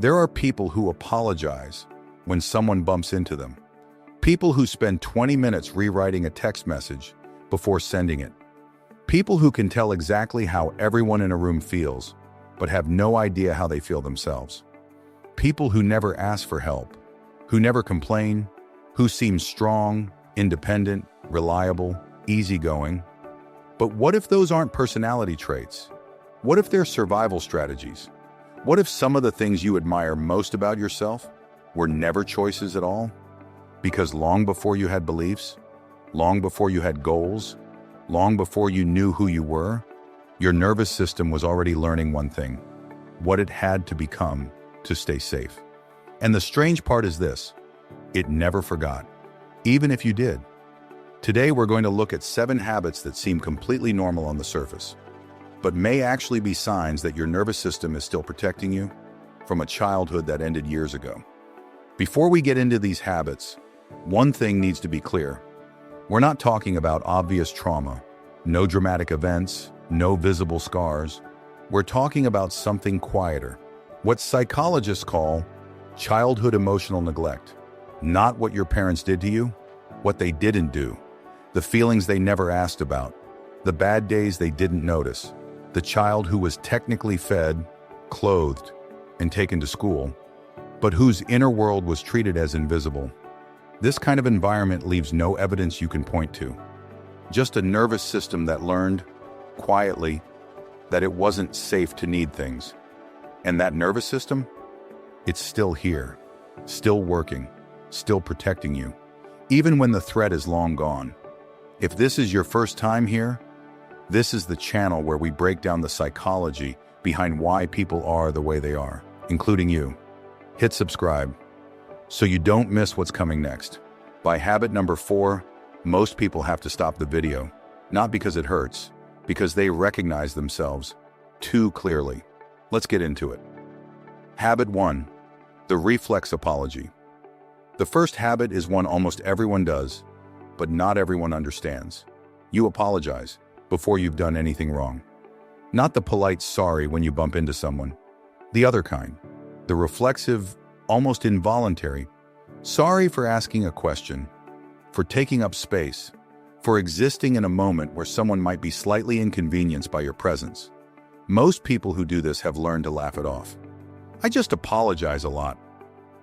There are people who apologize when someone bumps into them. People who spend 20 minutes rewriting a text message before sending it. People who can tell exactly how everyone in a room feels, but have no idea how they feel themselves. People who never ask for help, who never complain, who seem strong, independent, reliable, easygoing. But what if those aren't personality traits? What if they're survival strategies? What if some of the things you admire most about yourself were never choices at all? Because long before you had beliefs, long before you had goals, long before you knew who you were, your nervous system was already learning one thing: what it had to become to stay safe. And the strange part is this: it never forgot, even if you did. Today we're going to look at 7 habits that seem completely normal on the surface, but may actually be signs that your nervous system is still protecting you from a childhood that ended years ago. Before we get into these habits, one thing needs to be clear. We're not talking about obvious trauma, no dramatic events, no visible scars. We're talking about something quieter, what psychologists call childhood emotional neglect. Not what your parents did to you, what they didn't do, the feelings they never asked about, the bad days they didn't notice, the child who was technically fed, clothed, and taken to school, but whose inner world was treated as invisible. This kind of environment leaves no evidence you can point to. Just a nervous system that learned, quietly, that it wasn't safe to need things. And that nervous system? It's still here, still working, still protecting you, even when the threat is long gone. If this is your first time here, this is the channel where we break down the psychology behind why people are the way they are, including you. Hit subscribe so you don't miss what's coming next. By habit number 4, most people have to stop the video, not because it hurts, because they recognize themselves too clearly. Let's get into it. Habit 1, the reflex apology. The first habit is one almost everyone does, but not everyone understands. You apologize before you've done anything wrong. Not the polite sorry when you bump into someone. The other kind. The reflexive, almost involuntary, sorry for asking a question, for taking up space, for existing in a moment where someone might be slightly inconvenienced by your presence. Most people who do this have learned to laugh it off. I just apologize a lot.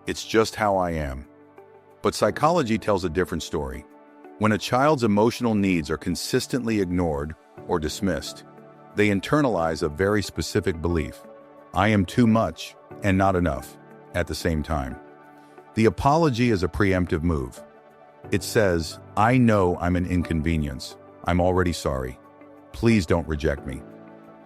It's just how I am. But psychology tells a different story. When a child's emotional needs are consistently ignored or dismissed, they internalize a very specific belief: I am too much and not enough at the same time. The apology is a preemptive move. It says, I know I'm an inconvenience. I'm already sorry. Please don't reject me.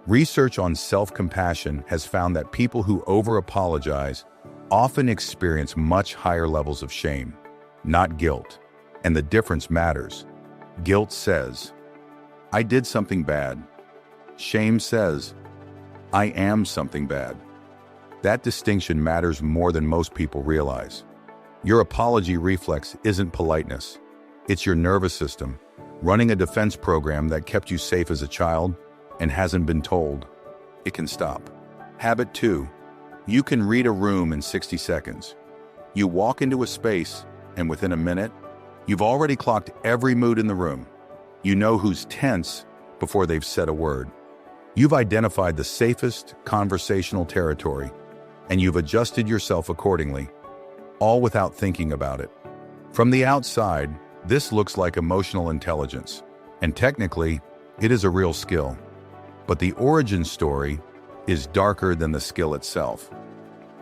Research on self-compassion has found that people who over-apologize often experience much higher levels of shame, not guilt. And the difference matters. Guilt says, I did something bad. Shame says, I am something bad. That distinction matters more than most people realize. Your apology reflex isn't politeness. It's your nervous system running a defense program that kept you safe as a child and hasn't been told it can stop. Habit 2. You can read a room in 60 seconds. You walk into a space, and within a minute, you've already clocked every mood in the room. You know who's tense before they've said a word. You've identified the safest conversational territory, and you've adjusted yourself accordingly, all without thinking about it. From the outside, this looks like emotional intelligence, and technically, it is a real skill. But the origin story is darker than the skill itself.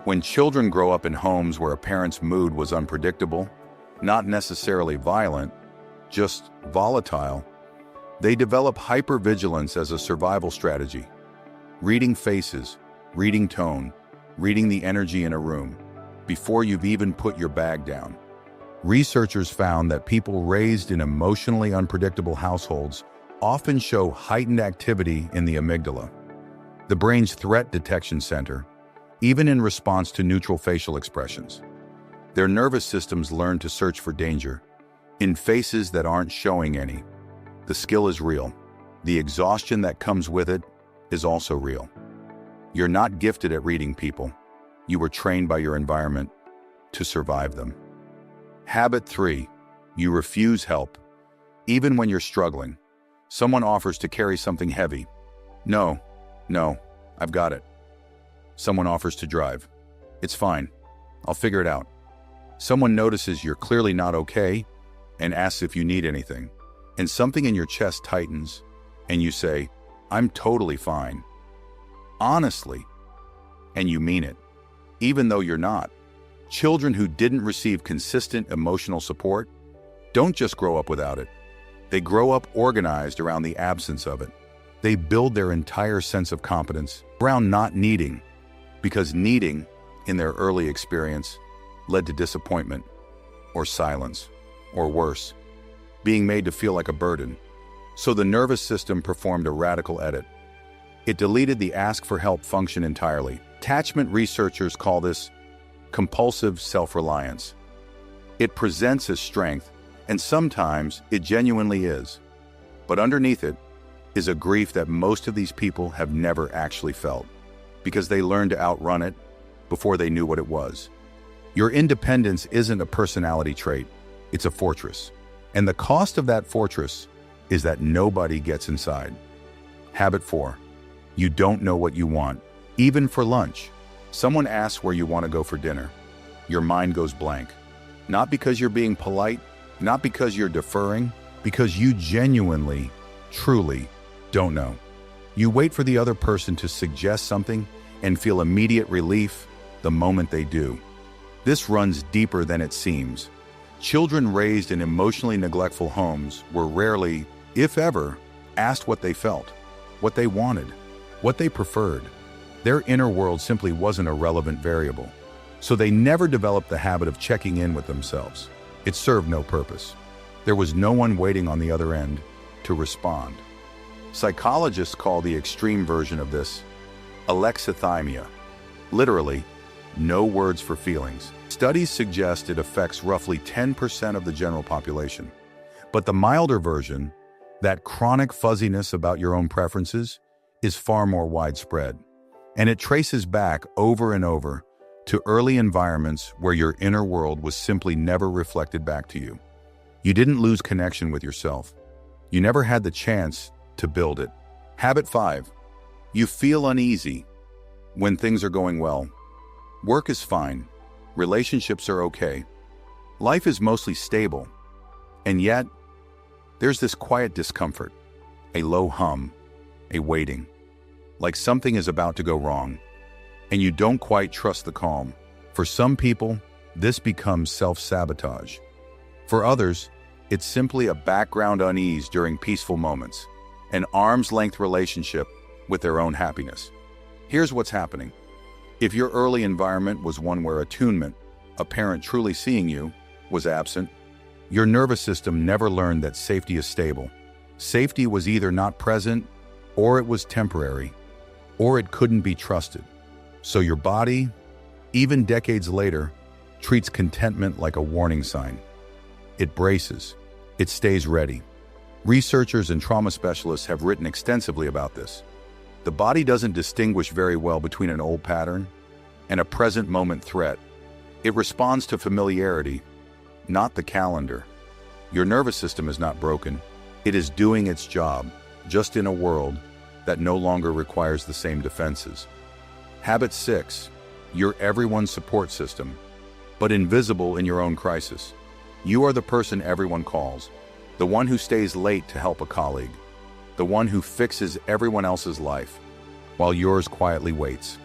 When children grow up in homes where a parent's mood was unpredictable, not necessarily violent, just volatile, they develop hypervigilance as a survival strategy. Reading faces, reading tone, reading the energy in a room, before you've even put your bag down. Researchers found that people raised in emotionally unpredictable households often show heightened activity in the amygdala, the brain's threat detection center, even in response to neutral facial expressions. Their nervous systems learn to search for danger in faces that aren't showing any. The skill is real. The exhaustion that comes with it is also real. You're not gifted at reading people. You were trained by your environment to survive them. Habit 3. You refuse help. Even when you're struggling, someone offers to carry something heavy. No, I've got it. Someone offers to drive. It's fine. I'll figure it out. Someone notices you're clearly not okay and asks if you need anything. And something in your chest tightens, and you say, I'm totally fine. Honestly, and you mean it, even though you're not. Children who didn't receive consistent emotional support don't just grow up without it. They grow up organized around the absence of it. They build their entire sense of competence around not needing, because needing, in their early experience, led to disappointment, or silence, or worse, being made to feel like a burden. So the nervous system performed a radical edit. It deleted the ask for help function entirely. Attachment researchers call this compulsive self-reliance. It presents as strength, and sometimes it genuinely is. But underneath it is a grief that most of these people have never actually felt, because they learned to outrun it before they knew what it was. Your independence isn't a personality trait, it's a fortress. And the cost of that fortress is that nobody gets inside. Habit 4. You don't know what you want, even for lunch. Someone asks where you want to go for dinner. Your mind goes blank. Not because you're being polite, not because you're deferring, because you genuinely, truly don't know. You wait for the other person to suggest something and feel immediate relief the moment they do. This runs deeper than it seems. Children raised in emotionally neglectful homes were rarely, if ever, asked what they felt, what they wanted, what they preferred. Their inner world simply wasn't a relevant variable. So they never developed the habit of checking in with themselves. It served no purpose. There was no one waiting on the other end to respond. Psychologists call the extreme version of this alexithymia. Literally, no words for feelings. Studies suggest it affects roughly 10% of the general population. But the milder version, that chronic fuzziness about your own preferences, is far more widespread. And it traces back over and over to early environments where your inner world was simply never reflected back to you. You didn't lose connection with yourself. You never had the chance to build it. Habit 5. You feel uneasy when things are going well. Work is fine. Relationships are okay. Life is mostly stable. And yet, there's this quiet discomfort, a low hum, a waiting, like something is about to go wrong, and you don't quite trust the calm. For some people, this becomes self-sabotage. For others, it's simply a background unease during peaceful moments, an arm's-length relationship with their own happiness. Here's what's happening. If your early environment was one where attunement, a parent truly seeing you, was absent, your nervous system never learned that safety is stable. Safety was either not present, or it was temporary, or it couldn't be trusted. So your body, even decades later, treats contentment like a warning sign. It braces. It stays ready. Researchers and trauma specialists have written extensively about this. The body doesn't distinguish very well between an old pattern and a present moment threat. It responds to familiarity, not the calendar. Your nervous system is not broken. It is doing its job, just in a world that no longer requires the same defenses. Habit 6. You're everyone's support system, but invisible in your own crisis. You are the person everyone calls, the one who stays late to help a colleague, the one who fixes everyone else's life, while yours quietly waits.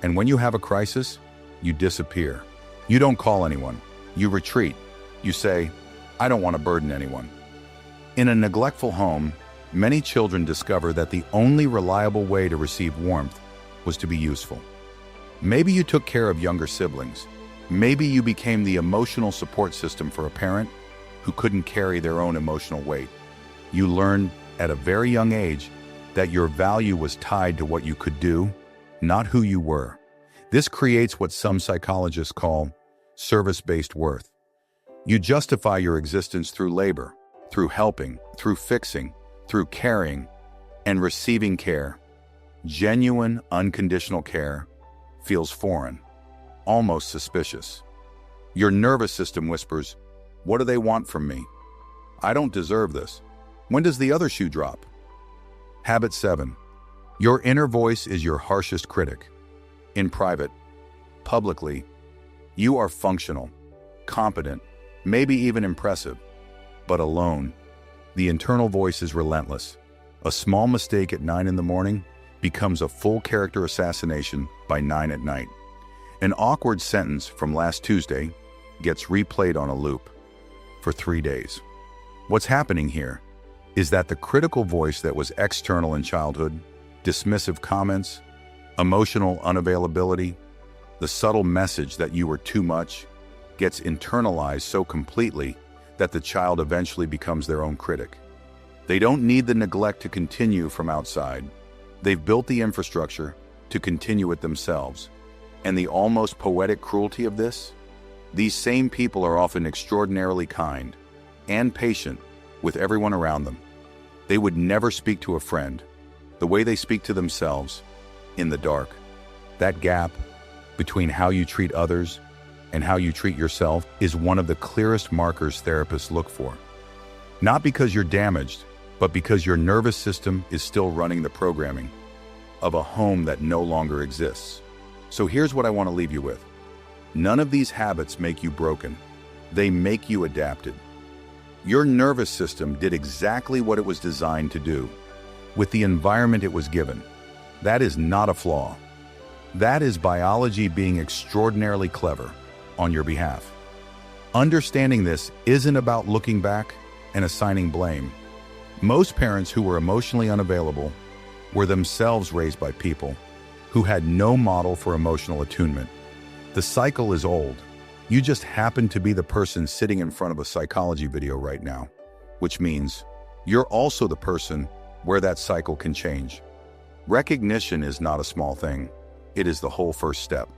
And when you have a crisis, you disappear. You don't call anyone. You retreat. You say, I don't want to burden anyone. In a neglectful home, many children discover that the only reliable way to receive warmth was to be useful. Maybe you took care of younger siblings. Maybe you became the emotional support system for a parent who couldn't carry their own emotional weight. You learned at a very young age that your value was tied to what you could do, not who you were. This creates what some psychologists call service-based worth. You justify your existence through labor, through helping, through fixing, through caring, and receiving care. Genuine, unconditional care feels foreign. almost suspicious. Your nervous system whispers, "What do they want from me? I don't deserve this. When does the other shoe drop?" Habit 7. Your inner voice is your harshest critic. In private, publicly, you are functional, competent, maybe even impressive. But alone, the internal voice is relentless. A small mistake at 9 in the morning becomes a full character assassination by 9 at night. An awkward sentence from last Tuesday gets replayed on a loop for 3 days. What's happening here is that the critical voice that was external in childhood, dismissive comments, emotional unavailability, the subtle message that you were too much, gets internalized so completely that the child eventually becomes their own critic. They don't need the neglect to continue from outside. They've built the infrastructure to continue it themselves. And the almost poetic cruelty of this? These same people are often extraordinarily kind and patient with everyone around them. They would never speak to a friend the way they speak to themselves in the dark. That gap between how you treat others and how you treat yourself is one of the clearest markers therapists look for. Not because you're damaged, but because your nervous system is still running the programming of a home that no longer exists. So here's what I want to leave you with. None of these habits make you broken. They make you adapted. Your nervous system did exactly what it was designed to do, with the environment it was given. That is not a flaw. That is biology being extraordinarily clever on your behalf. Understanding this isn't about looking back and assigning blame. Most parents who were emotionally unavailable were themselves raised by people who had no model for emotional attunement. The cycle is old. You just happen to be the person sitting in front of a psychology video right now, which means you're also the person where that cycle can change. Recognition is not a small thing. It is the whole first step.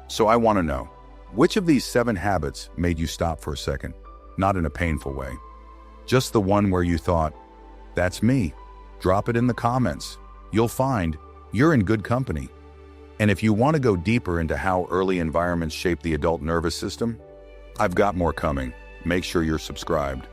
So I want to know, which of these 7 habits made you stop for a second? Not in a painful way. Just the one where you thought, "That's me." Drop it in the comments. You'll find you're in good company. And if you want to go deeper into how early environments shape the adult nervous system, I've got more coming. Make sure you're subscribed.